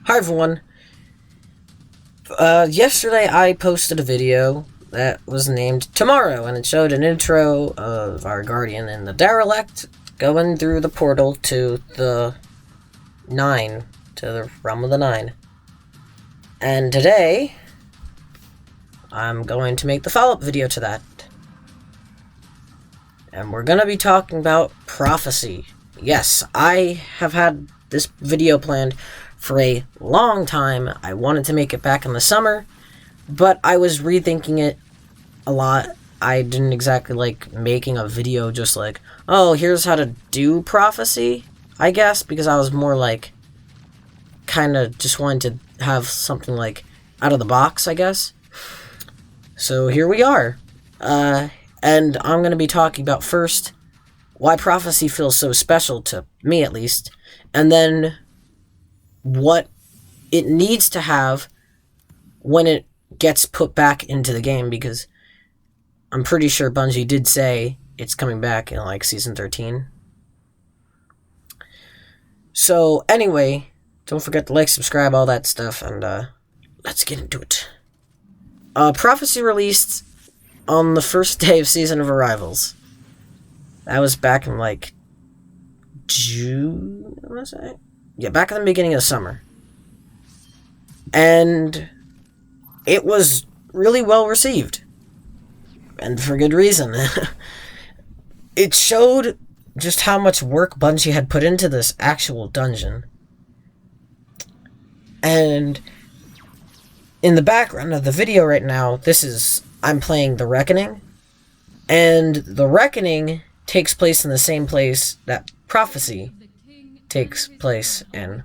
Hi everyone. Yesterday I posted a video that was named Tomorrow, and it showed an intro of our guardian in the derelict going through the portal to the Nine, to the realm of the Nine. And today, I'm going to make the follow-up video to that. And we're going to be talking about prophecy. Yes, I have had this video planned for a long time. I wanted to make it back in the summer, but I was rethinking it a lot. I didn't exactly like making a video just like, oh, here's how to do prophecy, I guess, because I was more like, kind of just wanted to have something like out of the box, I guess. So here we are. And I'm going to be talking about first why prophecy feels so special to me, at least, and then what it needs to have when it gets put back into the game, because I'm pretty sure Bungie did say it's coming back in like Season 13. So anyway, don't forget to like, subscribe, all that stuff, and let's get into it. Prophecy released on the first day of Season of Arrivals. That was back in like June, was it? Yeah, back in the beginning of summer. And it was really well received. And for good reason. It showed just how much work Bungie had put into this actual dungeon. And in the background of the video right now, I'm playing The Reckoning. And The Reckoning takes place in the same place that Prophecy takes place in.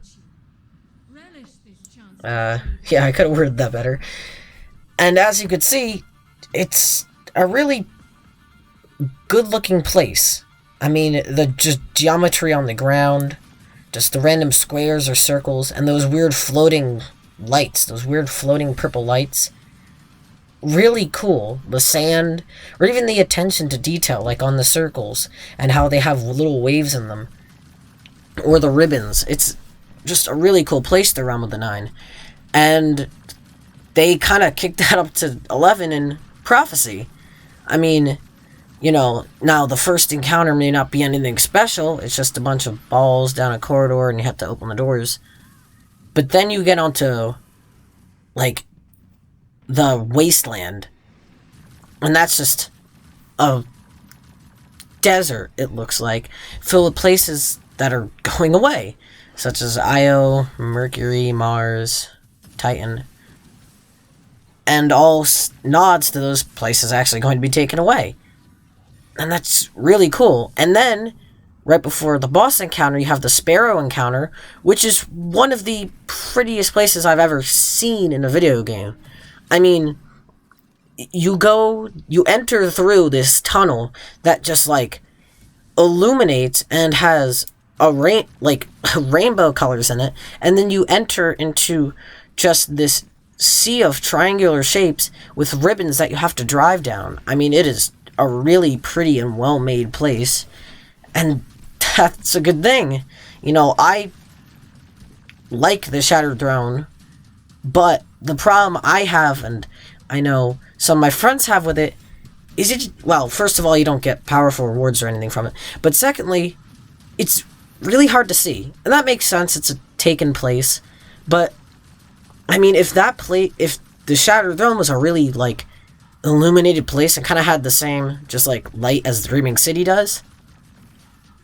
Yeah, I could have worded that better. And as you could see, it's a really good-looking place. I mean, the just geometry on the ground, just the random squares or circles, and those weird floating lights, those weird floating purple lights. Really cool. The sand, or even the attention to detail, like on the circles, and how they have little waves in them. Or the ribbons. It's just a really cool place, the Realm of the Nine. And they kind of kicked that up to 11 in Prophecy. I mean, you know, now the first encounter may not be anything special. It's just a bunch of balls down a corridor and you have to open the doors. But then you get onto, like, the wasteland. And that's just a desert, it looks like, filled with places that are going away, such as Io, Mercury, Mars, Titan. And all nods to those places actually going to be taken away. And that's really cool. And then, right before the boss encounter, you have the Sparrow encounter, which is one of the prettiest places I've ever seen in a video game. I mean, you enter through this tunnel that just, like, illuminates and has rainbow colors in it, and then you enter into just this sea of triangular shapes with ribbons that you have to drive down. I mean, it is a really pretty and well-made place, and that's a good thing. You know, I like the Shattered Throne, but the problem I have, and I know some of my friends have with it, is well, first of all, you don't get powerful rewards or anything from it, but secondly, it's really hard to see. And that makes sense, it's a taken place, but, I mean, if the Shattered Throne was a really, like, illuminated place and kind of had the same, just, like, light as the Dreaming City does,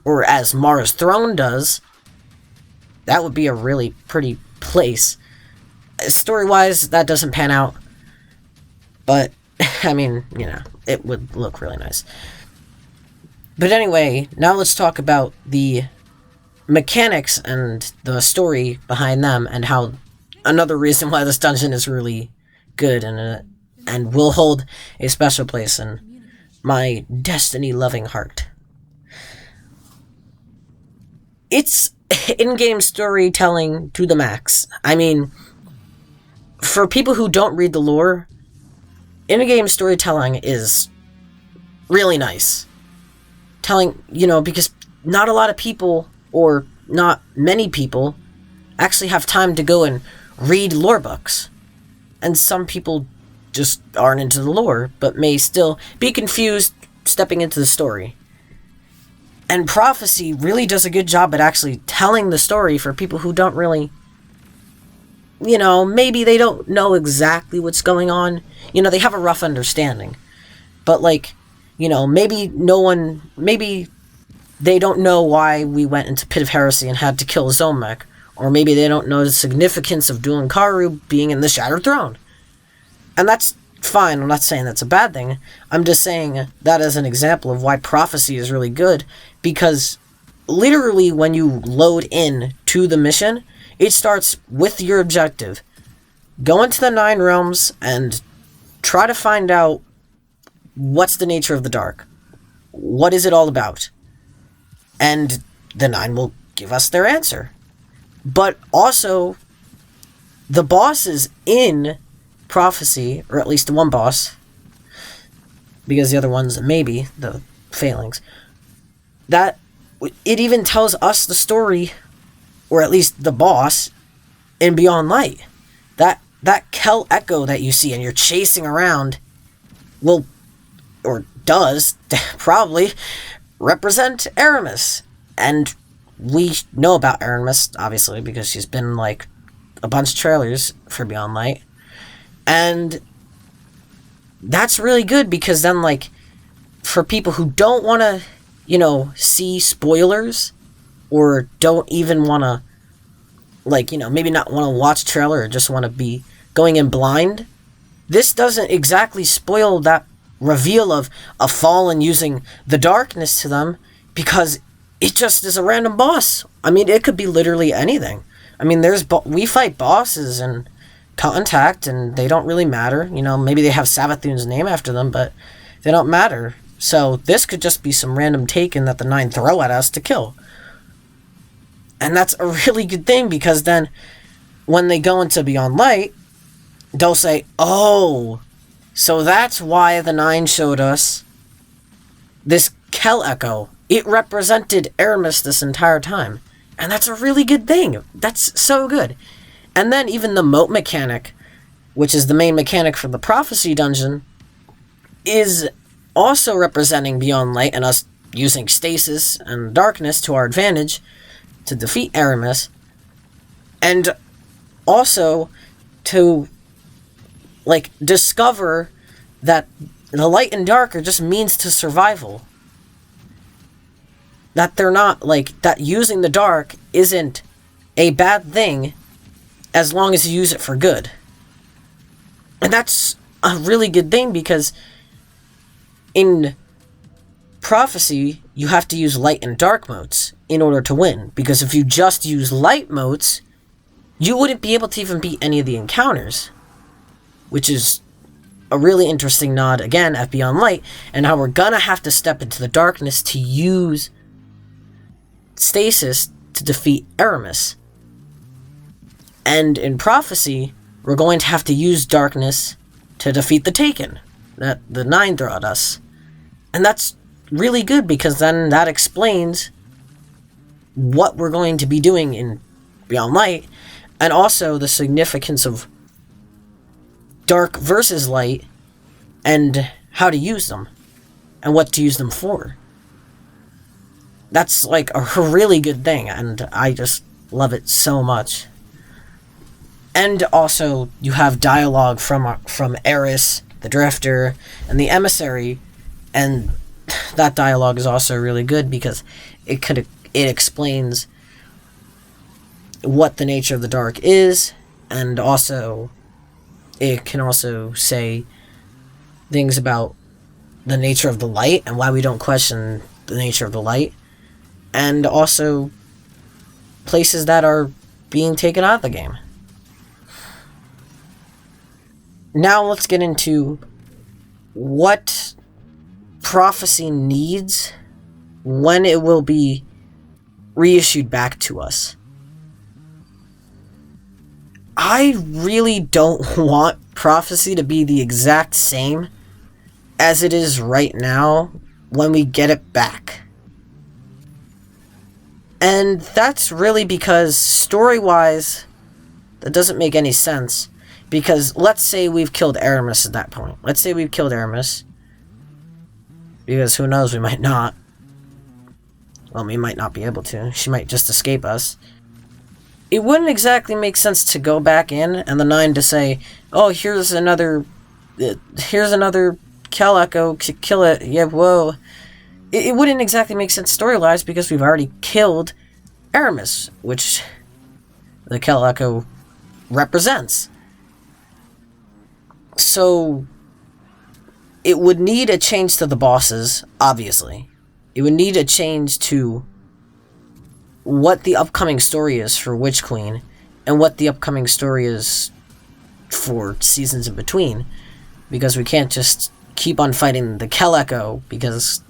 or as Mara's Throne does, that would be a really pretty place. Story-wise, that doesn't pan out, but, I mean, you know, it would look really nice. But anyway, now let's talk about the mechanics and the story behind them, and how another reason why this dungeon is really good and will hold a special place in my Destiny-loving heart. It's in-game storytelling to the max. I mean, for people who don't read the lore, in-game storytelling is really nice. Telling, you know, because not a lot of people, or not many people, actually have time to go and read lore books. And some people just aren't into the lore, but may still be confused stepping into the story. And Prophecy really does a good job at actually telling the story for people who don't really, maybe they don't know exactly what's going on. They have a rough understanding. But, maybe they don't know why we went into Pit of Heresy and had to kill Zomek. Or maybe they don't know the significance of Dulan Karu being in the Shattered Throne. And that's fine. I'm not saying that's a bad thing. I'm just saying that as an example of why Prophecy is really good. Because literally when you load in to the mission, it starts with your objective. Go into the 9 realms and try to find out what's the nature of the dark. What is it all about? And the 9 will give us their answer. But also, the bosses in Prophecy, or at least the one boss, because the other ones maybe the failings, that it even tells us the story, or at least the boss, in Beyond Light. That Kel Echo that you see and you're chasing around will, or does, probably represent Aramis. And we know about Aramis, obviously, because she's been in, a bunch of trailers for Beyond Light. And that's really good because then, for people who don't want to, see spoilers or don't even want to, maybe not want to watch trailer or just want to be going in blind, this doesn't exactly spoil that reveal of a Fallen using the darkness to them because it just is a random boss. I mean, it could be literally anything. I mean, we fight bosses in Contact, and they don't really matter. Maybe they have Savathun's name after them, but they don't matter. So this could just be some random taken that the 9 throw at us to kill. And that's a really good thing, because then when they go into Beyond Light, they'll say, oh, so that's why the 9 showed us this Kel Echo. It represented Aramis this entire time. And that's a really good thing. That's so good. And then even the moat mechanic, which is the main mechanic for the Prophecy dungeon, is also representing Beyond Light and us using stasis and darkness to our advantage to defeat Aramis. And also to, discover that the light and dark are just means to survival. That they're not, that using the dark isn't a bad thing as long as you use it for good. And that's a really good thing, because in Prophecy, you have to use light and dark motes in order to win. Because if you just use light motes, you wouldn't be able to even beat any of the encounters. Which is a really interesting nod, again, at Beyond Light, and how we're gonna have to step into the darkness to use stasis to defeat Aramis. And in Prophecy, we're going to have to use darkness to defeat the Taken that the 9 throw at us. And that's really good, because then that explains what we're going to be doing in Beyond Light, and also the significance of dark versus light, and how to use them, and what to use them for. That's a really good thing, and I just love it so much. And also, you have dialogue from Eris, the Drifter, and the Emissary, and that dialogue is also really good because it explains what the nature of the dark is, and also it can also say things about the nature of the light and why we don't question the nature of the light, and also places that are being taken out of the game. Now let's get into what Prophecy needs when it will be reissued back to us. I really don't want Prophecy to be the exact same as it is right now when we get it back. And that's really because, story-wise, that doesn't make any sense. Because let's say we've killed Aramis at that point. Let's say we've killed Aramis. Because who knows, we might not. Well, we might not be able to. She might just escape us. It wouldn't exactly make sense to go back in and the 9 to say, oh, here's another Cal Echo, kill it, yeah, whoa. It wouldn't exactly make sense story-wise because we've already killed Aramis, which the Cal Echo represents. So, it would need a change to the bosses, obviously. It would need a change to what the upcoming story is for Witch Queen, and what the upcoming story is for seasons in between. Because we can't just keep on fighting the Cal Echo, because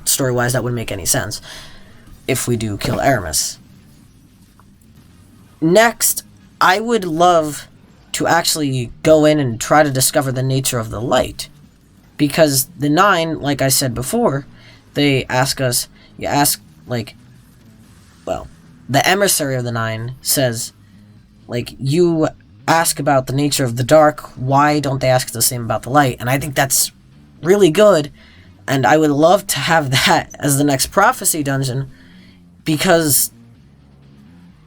story-wise that wouldn't make any sense if we do kill Aramis. Next, I would love to actually go in and try to discover the nature of the light. Because the 9, like I said before, they ask us, well, the emissary of the 9 says, you ask about the nature of the dark, why don't they ask the same about the light? And I think that's really good, and I would love to have that as the next prophecy dungeon, because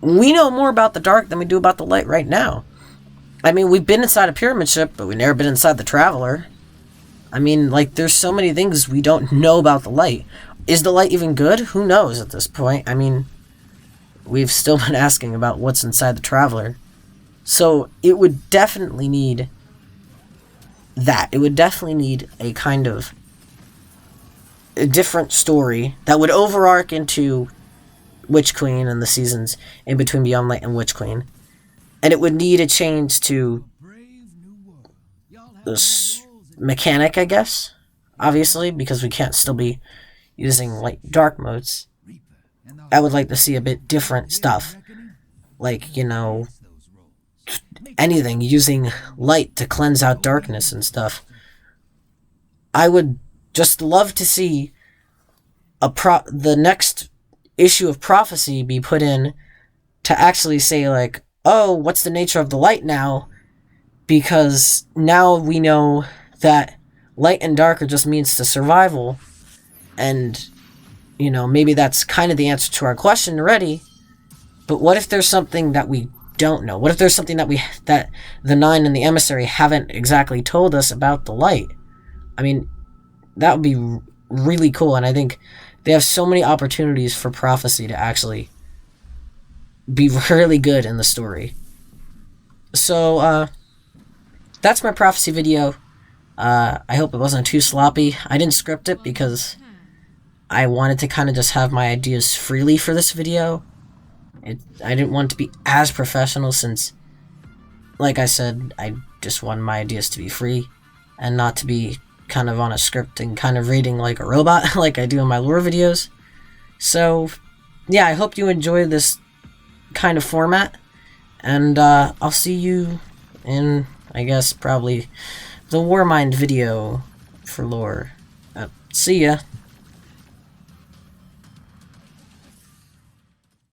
we know more about the dark than we do about the light right now. I mean, we've been inside a pyramid ship, but we've never been inside the Traveler. I mean, there's so many things we don't know about the light. Is the light even good? Who knows at this point? I mean, we've still been asking about what's inside the Traveler. So, it would definitely need that. It would definitely need a kind of a different story that would overarch into Witch Queen and the seasons in between Beyond Light and Witch Queen. And it would need a change to this mechanic, I guess. Obviously, because we can't still be using dark modes. I would like to see a bit different stuff. Anything using light to cleanse out darkness and stuff. I would just love to see the next issue of Prophecy be put in to actually say, oh, what's the nature of the light now? Because now we know that light and dark are just means to survival. And, maybe that's kind of the answer to our question already. But what if there's something that we don't know? What if there's something that the 9 and the emissary haven't exactly told us about the light? I mean, that would be really cool, and I think they have so many opportunities for Prophecy to actually be really good in the story. So, that's my Prophecy video. I hope it wasn't too sloppy. I didn't script it because I wanted to kind of just have my ideas freely for this video. I didn't want it to be as professional since, like I said, I just wanted my ideas to be free and not to be kind of on a script and kind of reading like a robot like I do in my lore videos. So, yeah, I hope you enjoy this kind of format, and I'll see you in, I guess, probably the Warmind video for lore. See ya.